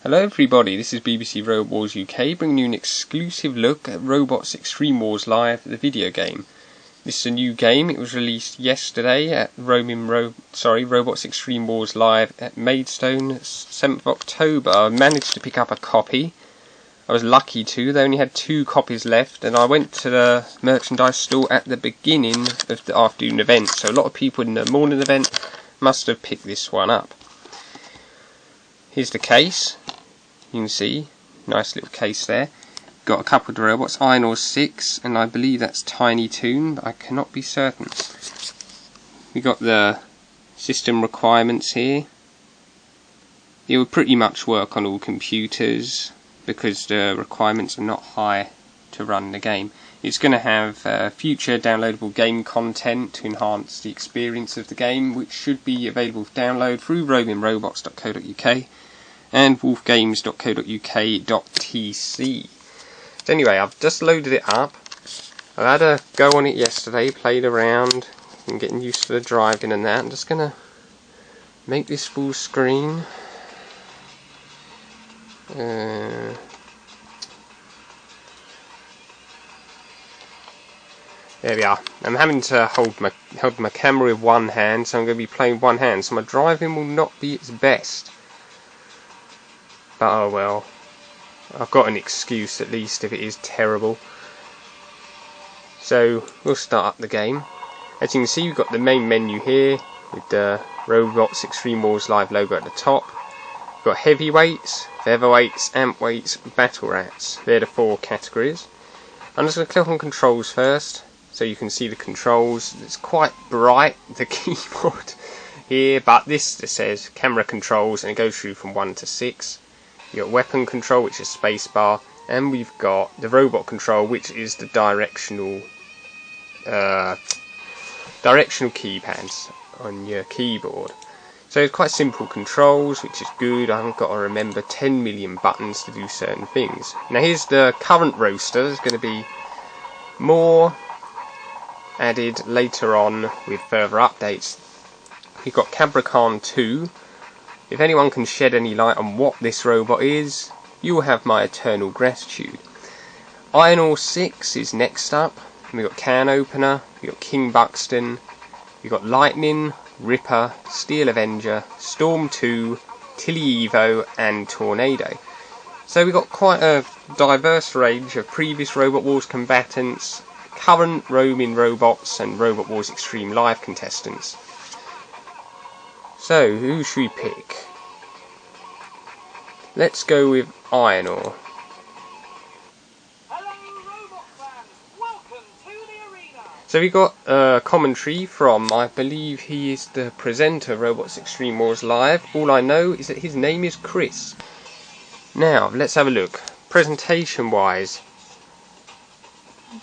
Hello everybody, this is BBC Robot Wars UK bringing you an exclusive look at Robots Extreme Wars Live, the video game. This is a new game. It was released yesterday at Robots Extreme Wars Live at Maidstone, 7th of October. I managed to pick up a copy. I was lucky to. They only had 2 copies left, and I went to the merchandise store at the beginning of the afternoon event, so a lot of people in the morning event must have picked this one up. Here's the case. You can see, nice little case there. Got a couple of the robots, Iron Ore 6, and I believe that's Tiny Toon, but I cannot be certain. We got the system requirements here. It would pretty much work on all computers because the requirements are not high to run the game. It's going to have future downloadable game content to enhance the experience of the game, which should be available for download through roamingrobots.co.uk and wolfgames.co.uk.tc. So anyway, I've just loaded it up. I had a go on it yesterday, played around and getting used to the driving and that. I'm just going to make this full screen. There we are. I'm having to hold my camera with one hand, so I'm going to be playing one hand, so my driving will not be its best. But oh well, I've got an excuse at least if it is terrible. So we'll start up the game. As you can see, you've got the main menu here with the Robots Extreme Wars Live logo at the top. You've got heavyweights, featherweights, amp weights, battle rats. They're the 4 categories. I'm just going to click on controls first, so you can see the controls. It's quite bright, the keyboard here, but this says camera controls, and it goes through from 1 to 6. You've got weapon control, which is spacebar, and we've got the robot control, which is the directional keypads on your keyboard. So it's quite simple controls, which is good. I haven't got to remember 10 million buttons to do certain things. Now here's the current roster. There's going to be more added later on with further updates. We've got Cabracan 2. If anyone can shed any light on what this robot is, you will have my eternal gratitude. Iron Ore 6 is next up. We've got Can Opener, we've got King Buxton, we've got Lightning, Ripper, Steel Avenger, Storm 2, Tilly Evo, and Tornado. So we've got quite a diverse range of previous Robot Wars combatants, current roaming robots, and Robot Wars Extreme Live contestants. So, who should we pick? Let's go with Iron Ore. Hello, robot fans. Welcome to the arena. So we got a commentary from, I believe he is the presenter of Robots Extreme Wars Live. All I know is that his name is Chris. Now, let's have a look. Presentation wise,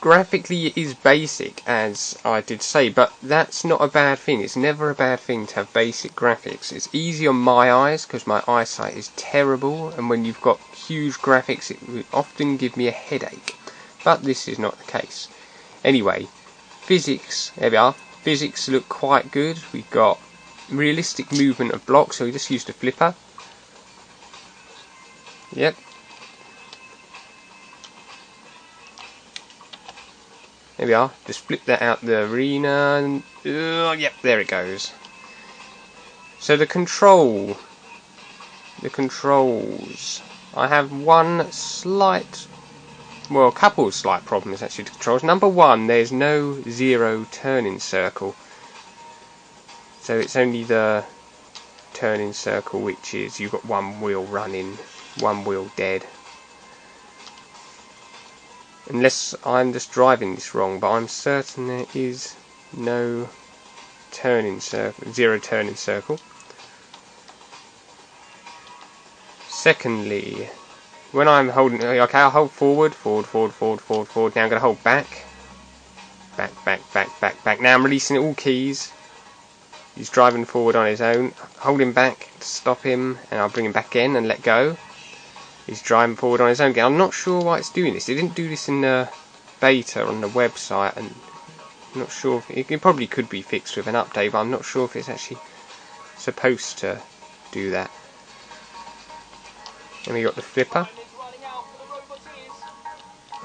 graphically it is basic, as I did say, but that's not a bad thing. It's never a bad thing to have basic graphics. It's easy on my eyes because my eyesight is terrible, and when you've got huge graphics it will often give me a headache, but this is not the case. Anyway, physics, there we are. Physics look quite good. We've got realistic movement of blocks, so we just used a flipper. Yep. There we are, just flip that out the arena, and yep, there it goes. So the controls, I have one slight, well, a couple of slight problems actually to controls. Number one, there's no 0 turning circle. So it's only the turning circle, which is you've got one wheel running, one wheel dead. Unless I'm just driving this wrong, but I'm certain there is no turning circle, 0 turning circle. Secondly, when I'm holding, okay, I'll hold forward. Now I'm going to hold back. Back. Now I'm releasing all keys. He's driving forward on his own. Hold him back to stop him, and I'll bring him back in and let go. He's driving forward on his own again. I'm not sure why it's doing this. It didn't do this in the beta on the website, and I'm not sure if it probably could be fixed with an update, but I'm not sure if it's actually supposed to do that. And we got the flipper.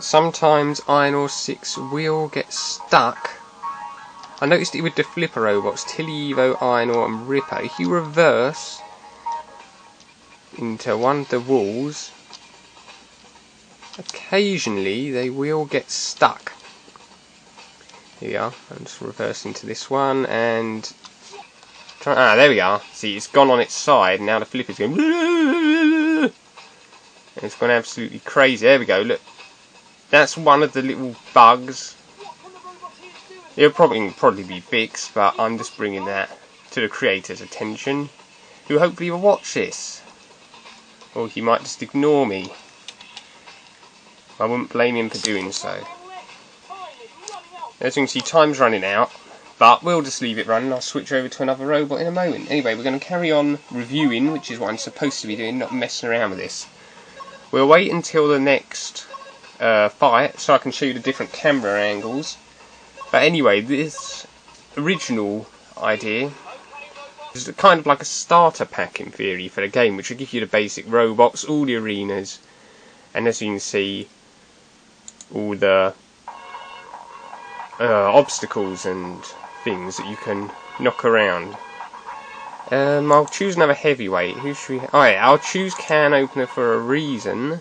Sometimes Iron Ore 6 will get stuck. I noticed it with the flipper robots, Tilly, Evo, Iron Ore and Ripper. If you reverse into one of the walls, occasionally they will get stuck. Here we are. I'm just reversing to this one and there we are. See, it's gone on its side. Now the flipper's going. It's gone absolutely crazy. There we go. Look, that's one of the little bugs. It'll probably be fixed, but I'm just bringing that to the creator's attention, who hopefully will watch this, or he might just ignore me. I wouldn't blame him for doing so. As you can see, time's running out, but we'll just leave it running. I'll switch over to another robot in a moment. Anyway, we're going to carry on reviewing, which is what I'm supposed to be doing, not messing around with this. We'll wait until the next fight, so I can show you the different camera angles. But anyway, this original idea is kind of like a starter pack in theory for the game, which will give you the basic robots, all the arenas, and as you can see, all the obstacles and things that you can knock around. I'll choose another heavyweight. Who should we? Oh yeah, I'll choose Can Opener for a reason.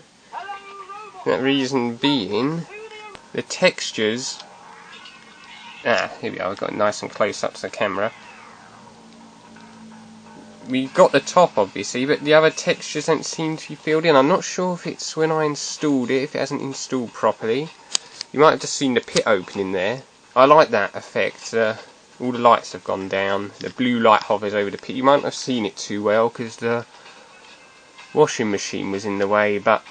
That reason being the textures. Here we are. I've got it nice and close up to the camera. We've got the top obviously, but the other textures don't seem to be filled in. I'm not sure if it's when I installed it, if it hasn't installed properly. You might have just seen the pit opening there. I like that effect. All the lights have gone down. The blue light hovers over the pit. You might not have seen it too well because the washing machine was in the way, but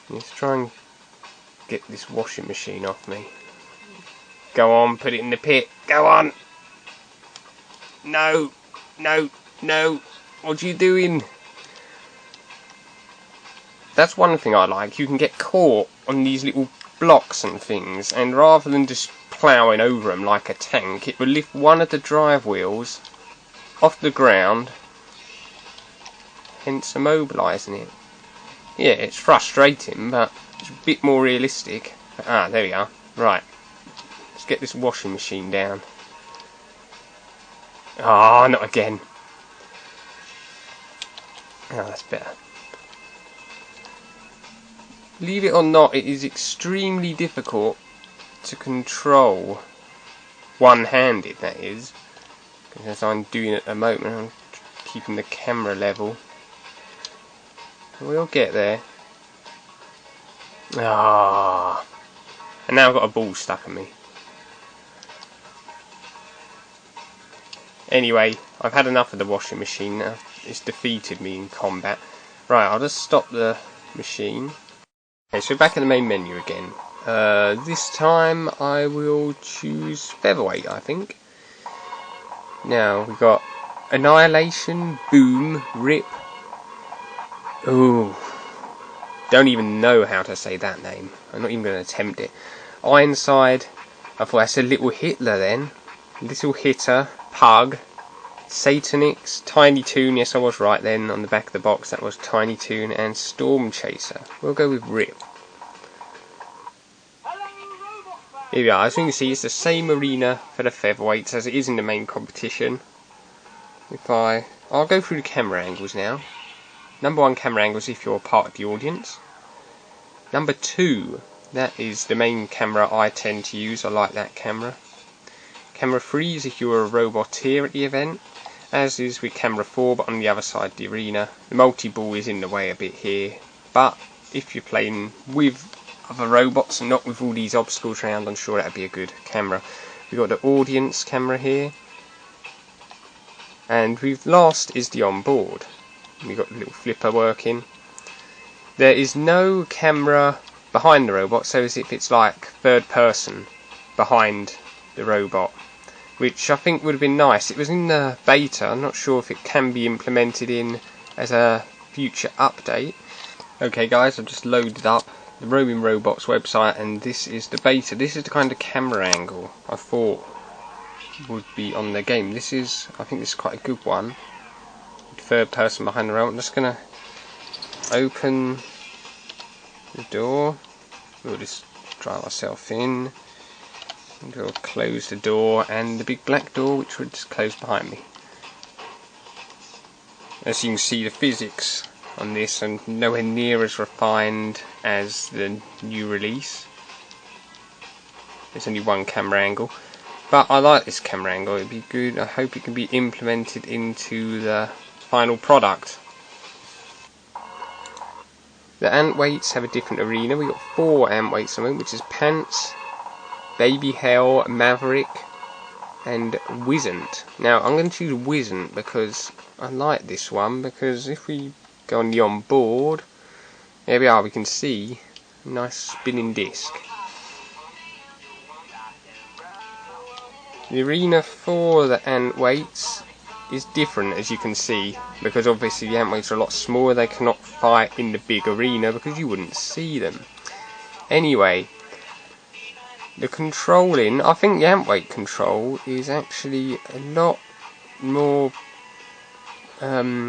let's try and get this washing machine off me. Go on, put it in the pit. Go on. No, no, no. What are you doing? That's one thing I like. You can get caught on these little blocks and things, and rather than just ploughing over them like a tank, it will lift one of the drive wheels off the ground, hence immobilising it. Yeah, it's frustrating, but it's a bit more realistic. There we are. Right. Let's get this washing machine down. Not again. That's better. Believe it or not, it is extremely difficult to control one-handed, that is. As I'm doing at the moment, I'm keeping the camera level. We'll get there. And now I've got a ball stuck in me. Anyway, I've had enough of the washing machine now. It's defeated me in combat. Right, I'll just stop the machine. Okay, so back in the main menu again. This time I will choose Featherweight, I think. Now, we've got Annihilation, Boom, Rip. Ooh. Don't even know how to say that name. I'm not even going to attempt it. Ironside. I thought that's a little Hitler then. Little Hitter, Pug, Satanix, Tiny Toon. Yes, I was right then. On the back of the box, that was Tiny Toon, and Storm Chaser. We'll go with Rip. Here we are. As you can see, it's the same arena for the featherweights as it is in the main competition. I'll go through the camera angles now. Number 1 camera angles if you're part of the audience. Number 2, that is the main camera I tend to use. I like that camera. Camera 3 is if you're a roboteer at the event, as is with camera 4, but on the other side of the arena. The multi-ball is in the way a bit here, but if you're playing with other robots and not with all these obstacles around, I'm sure that'd be a good camera. We've got the audience camera here, and last is the on-board. We've got the little flipper working. There is no camera behind the robot, so as if it's like third person behind the robot, which I think would have been nice. It was in the beta. I'm not sure if it can be implemented in as a future update. Okay guys, I've just loaded up the Roaming Robots website, and this is the beta. This is the kind of camera angle I thought would be on the game. I think this is quite a good one. third person behind the remote. I'm just going to open the door. We'll just drive ourselves in. We'll close the door and the big black door, which will just close behind me. As you can see, the physics on this are nowhere near as refined as the new release. There's only one camera angle, but I like this camera angle. It'd be good. I hope it can be implemented into the final product. The ant weights have a different arena. We've got 4 ant weights at the moment, which is Pants, Baby Hell, Maverick, and Wizzant. Now I'm going to choose Wizzant because I like this one, because if we go on the onboard, there we are, we can see a nice spinning disc. The arena for the ant weights is different, as you can see, because obviously the ant weights are a lot smaller. They cannot fight in the big arena because you wouldn't see them. Anyway, the controlling, I think the ant weight control is actually a lot more I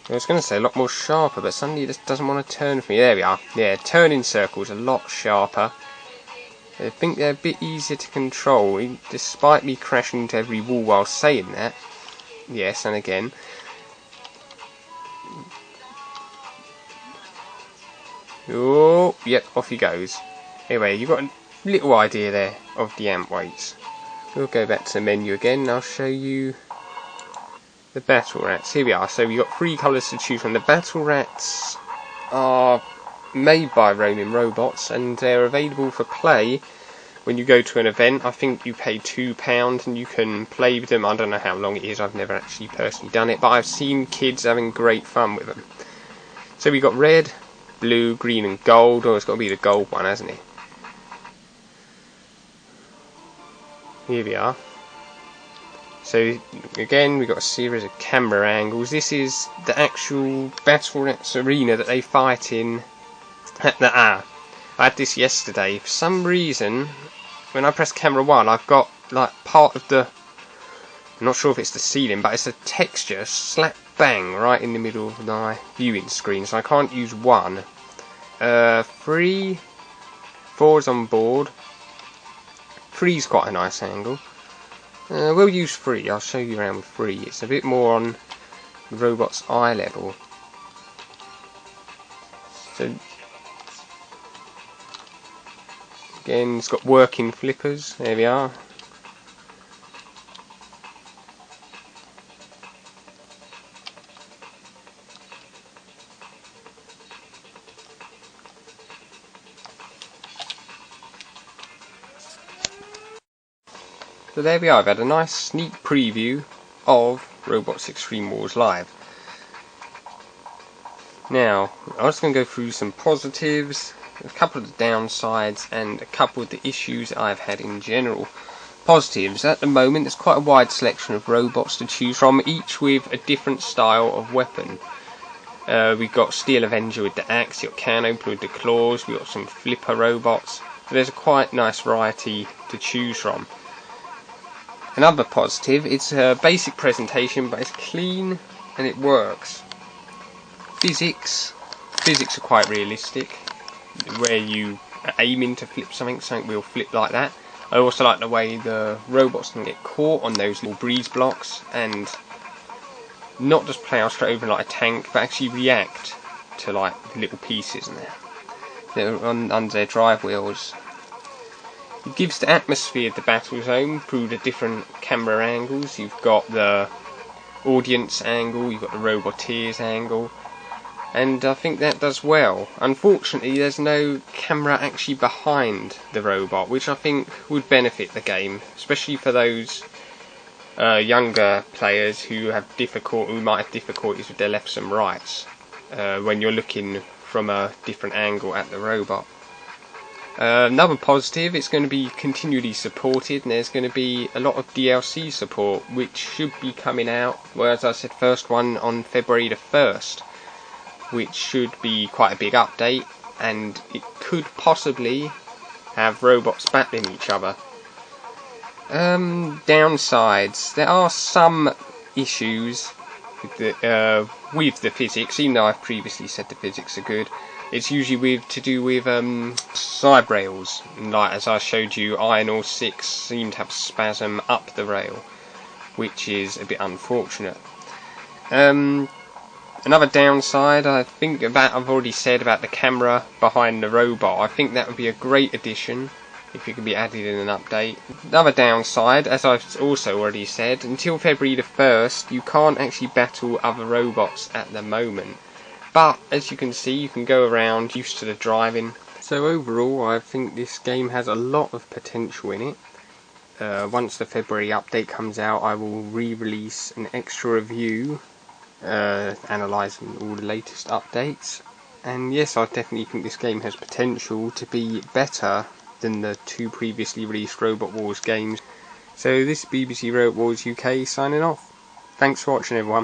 was going to say a lot more sharper, but suddenly it just doesn't want to turn for me. There we are. Yeah, turning circles a lot sharper. I think they're a bit easier to control, despite me crashing into every wall while saying that. Yes, and again. Oh, yep, off he goes. Anyway, you've got a little idea there of the ant weights. We'll go back to the menu again and I'll show you the battle rats. Here we are. So we've got 3 colours to choose from. The battle rats are made by Roaming Robots and they're available for play when you go to an event. I think you pay £2 and you can play with them. I don't know how long it is. I've never actually personally done it, but I've seen kids having great fun with them. So we've got red, blue, green and gold. Oh, it's got to be the gold one, hasn't it? Here we are. So again, we've got a series of camera angles. This is the actual Battle Rats arena that they fight in at the I had this yesterday. For some reason, when I press camera 1, I've got like part of the, I'm not sure if it's the ceiling, but it's a texture slap bang right in the middle of my viewing screen, so I can't use 1. 3, 4 is on board. 3 is quite a nice angle. We'll use 3. I'll show you around with 3. It's a bit more on the robot's eye level. So again, it's got working flippers. There we are. So there we are. I've had a nice sneak preview of Robots Extreme Wars Live. Now, I'm just going to go through some positives, a couple of the downsides, and a couple of the issues I've had in general. Positives: at the moment there's quite a wide selection of robots to choose from, each with a different style of weapon. We've got Steel Avenger with the axe, you've got Can Opener with the claws, we've got some flipper robots. So there's a quite nice variety to choose from. Another positive, it's a basic presentation, but it's clean and it works. Physics are quite realistic, where you are aiming to flip something will flip like that. I also like the way the robots can get caught on those little breeze blocks and not just plough straight over like a tank, but actually react to like little pieces in there. They're under their drive wheels. It gives the atmosphere of the battle zone through the different camera angles. You've got the audience angle, you've got the roboteers angle, and I think that does well. Unfortunately, there's no camera actually behind the robot, which I think would benefit the game, especially for those younger players who might have difficulties with their lefts and rights when you're looking from a different angle at the robot. Another positive, it's going to be continually supported, and there's going to be a lot of DLC support, which should be coming out, well, as I said, first one on February the 1st, which should be quite a big update, and it could possibly have robots battling each other. Downsides, there are some issues with the physics, even though I've previously said the physics are good. It's usually to do with side rails, like as I showed you, Iron Ore 6 seemed to have spasm up the rail, which is a bit unfortunate. Another downside, I think that I've already said about the camera behind the robot. I think that would be a great addition if it could be added in an update. Another downside, as I've also already said, until February the 1st, you can't actually battle other robots at the moment. But, as you can see, you can go around used to the driving. So overall, I think this game has a lot of potential in it. Once the February update comes out, I will re-release an extra review analysing all the latest updates. And yes, I definitely think this game has potential to be better than the 2 previously released Robot Wars games. So this is BBC Robot Wars UK signing off. Thanks for watching, everyone.